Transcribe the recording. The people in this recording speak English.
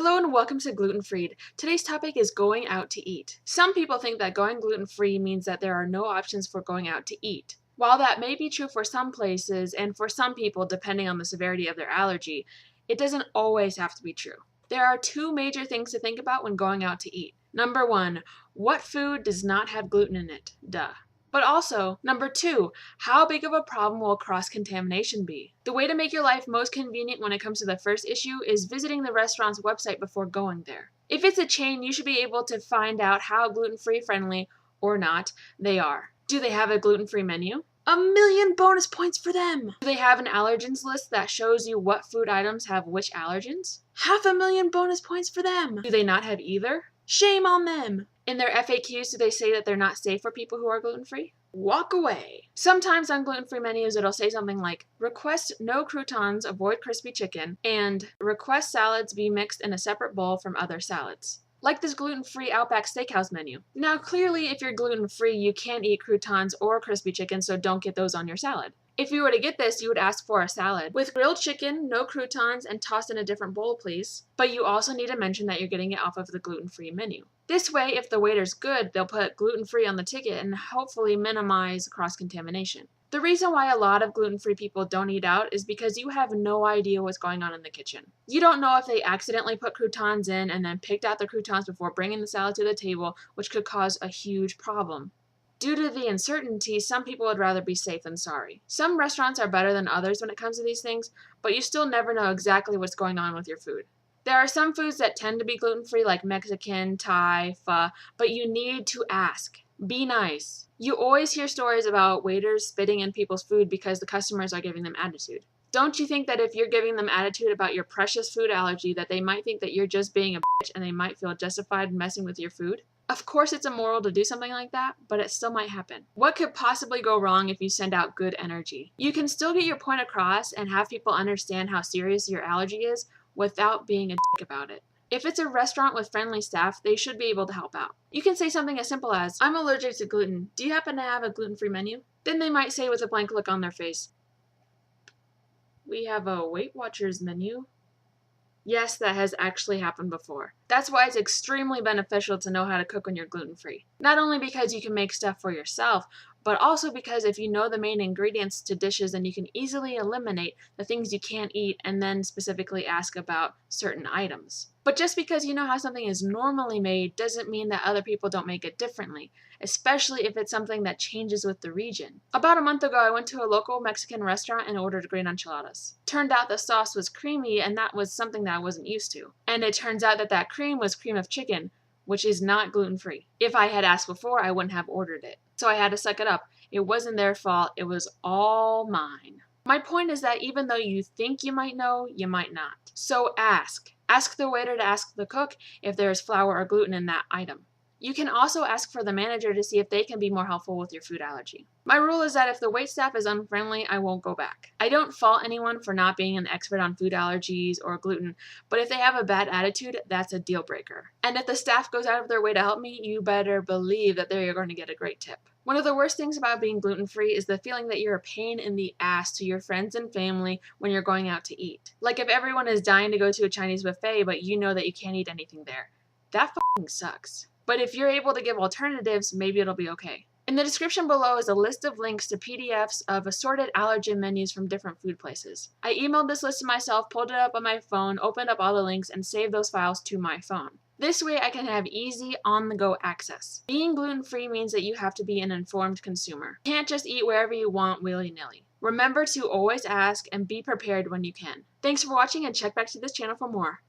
Hello and welcome to Gluten-free. Today's topic is going out to eat. Some people think that going gluten-free means that there are no options for going out to eat. While that may be true for some places and for some people depending on the severity of their allergy, it doesn't always have to be true. There are two major things to think about when going out to eat. Number one, what food does not have gluten in it? Duh. But also, number two, how big of a problem will cross-contamination be? The way to make your life most convenient when it comes to the first issue is visiting the restaurant's website before going there. If it's a chain, you should be able to find out how gluten-free friendly, or not, they are. Do they have a gluten-free menu? 1,000,000 bonus points for them! Do they have an allergens list that shows you what food items have which allergens? 500,000 bonus points for them! Do they not have either? Shame on them! In their FAQs, do they say that they're not safe for people who are gluten-free? Walk away. Sometimes on gluten-free menus, it'll say something like, request no croutons, avoid crispy chicken, and request salads be mixed in a separate bowl from other salads. Like this gluten-free Outback Steakhouse menu. Now, clearly, if you're gluten-free, you can't eat croutons or crispy chicken, so don't get those on your salad. If you were to get this, you would ask for a salad with grilled chicken, no croutons, and tossed in a different bowl, please. But you also need to mention that you're getting it off of the gluten-free menu. This way, if the waiter's good, they'll put gluten-free on the ticket and hopefully minimize cross-contamination. The reason why a lot of gluten-free people don't eat out is because you have no idea what's going on in the kitchen. You don't know if they accidentally put croutons in and then picked out the croutons before bringing the salad to the table, which could cause a huge problem. Due to the uncertainty, some people would rather be safe than sorry. Some restaurants are better than others when it comes to these things, but you still never know exactly what's going on with your food. There are some foods that tend to be gluten-free like Mexican, Thai, pho, but you need to ask. Be nice. You always hear stories about waiters spitting in people's food because the customers are giving them attitude. Don't you think that if you're giving them attitude about your precious food allergy that they might think that you're just being a bitch and they might feel justified messing with your food? Of course it's immoral to do something like that, but it still might happen. What could possibly go wrong if you send out good energy? You can still get your point across and have people understand how serious your allergy is without being a dick about it. If it's a restaurant with friendly staff, they should be able to help out. You can say something as simple as, I'm allergic to gluten. Do you happen to have a gluten-free menu? Then they might say with a blank look on their face, we have a Weight Watchers menu. Yes, that has actually happened before. That's why it's extremely beneficial to know how to cook when you're gluten-free. Not only because you can make stuff for yourself, but also because if you know the main ingredients to dishes, then you can easily eliminate the things you can't eat and then specifically ask about certain items. But just because you know how something is normally made doesn't mean that other people don't make it differently, especially if it's something that changes with the region. About a month ago, I went to a local Mexican restaurant and ordered green enchiladas. Turned out the sauce was creamy, and that was something that I wasn't used to. And it turns out that that cream was cream of chicken, which is not gluten-free. If I had asked before, I wouldn't have ordered it. So I had to suck it up. It wasn't their fault. It was all mine. My point is that even though you think you might know, you might not. So ask. Ask the waiter to ask the cook if there is flour or gluten in that item. You can also ask for the manager to see if they can be more helpful with your food allergy. My rule is that if the waitstaff is unfriendly, I won't go back. I don't fault anyone for not being an expert on food allergies or gluten, but if they have a bad attitude, that's a deal breaker. And if the staff goes out of their way to help me, you better believe that they're going to get a great tip. One of the worst things about being gluten-free is the feeling that you're a pain in the ass to your friends and family when you're going out to eat. Like if everyone is dying to go to a Chinese buffet, but you know that you can't eat anything there. That fucking sucks. But if you're able to give alternatives, maybe it'll be okay. In the description below is a list of links to PDFs of assorted allergen menus from different food places. I emailed this list to myself, pulled it up on my phone, opened up all the links, and saved those files to my phone. This way I can have easy, on-the-go access. Being gluten-free means that you have to be an informed consumer. You can't just eat wherever you want willy-nilly. Remember to always ask and be prepared when you can. Thanks for watching and check back to this channel for more.